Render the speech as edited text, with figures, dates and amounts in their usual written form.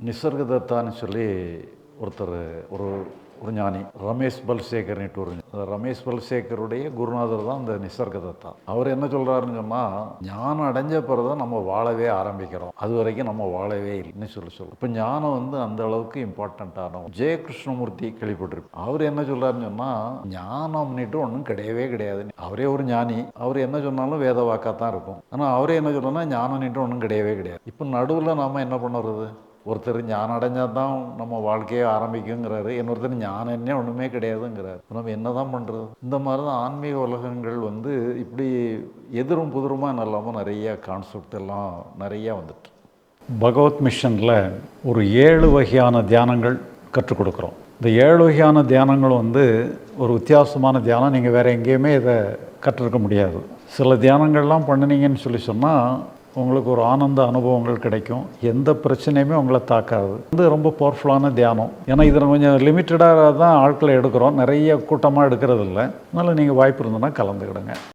நிசர்கதத்தான்னு சொல்லி ஒருத்தர் ஒரு ஒரு ஞானி ரமேஷ் பல்சேகர்னிட்டு ஒரு ரமேஷ் பல்சேகருடைய குருநாதர் தான் இந்த நிசர்கதத்தா. அவர் என்ன சொல்கிறாருன்னு சொன்னால், ஞானம் அடைஞ்ச பிறகு தான் நம்ம வாழவே ஆரம்பிக்கிறோம், அது வரைக்கும் நம்ம வாழவே இல்லைன்னு சொல்லுவோம். இப்போ ஞானம் அந்த அளவுக்கு இம்பார்ட்டண்ட்டான ஜெய கிருஷ்ணமூர்த்தி கேள்விப்பட்டிருப்போம். அவர் என்ன சொல்கிறாருன்னு சொன்னால், ஞானம்னுட்டு ஒன்றும் கிடையவே கிடையாது. அவரே ஒரு ஞானி, அவர் என்ன சொன்னாலும் வேத வாக்காக தான் இருக்கும். ஆனால் அவரே என்ன சொல்கிறோன்னா, ஞானம்னுட்டு ஒன்றும் கிடையவே கிடையாது. இப்போ நடுவில் நாம் என்ன பண்ணுறது? ஒருத்தர் ஞானம் அடைஞ்சால் தான் நம்ம வாழ்க்கையே ஆரம்பிக்குங்கிறாரு, இன்னொருத்தர் ஞானம் என்ன ஒன்றுமே கிடையாதுங்கிறாரு. நம்ம என்ன தான் பண்ணுறது? இந்த மாதிரி தான் ஆன்மீக உலகங்கள் இப்படி எதிரும் புதிருமாக இல்லாமல் நிறைய கான்செப்ட் எல்லாம் நிறையா வந்துட்டு. பகவத் மிஷனில் ஒரு 7 வகையான தியானங்கள் கற்றுக் கொடுக்குறோம். இந்த 7 வகையான தியானங்களும் ஒரு வித்தியாசமான தியானம். நீங்கள் வேறு எங்கேயுமே இதை கற்றுருக்க முடியாது. சில தியானங்கள்லாம் பண்ணினீங்கன்னு சொன்னால் உங்களுக்கு ஒரு ஆனந்த அனுபவங்கள் கிடைக்கும். எந்த பிரச்சனையுமே உங்களை தாக்காது. ரொம்ப பவர்ஃபுல்லான தியானம். ஏன்னா இதில் கொஞ்சம் லிமிட்டடாக தான் ஆட்களை எடுக்கிறோம், நிறைய கூட்டமாக எடுக்கிறது இல்லை. அதனால் நீங்கள் வாய்ப்பு இருந்ததுன்னா கலந்துக்கிடுங்க.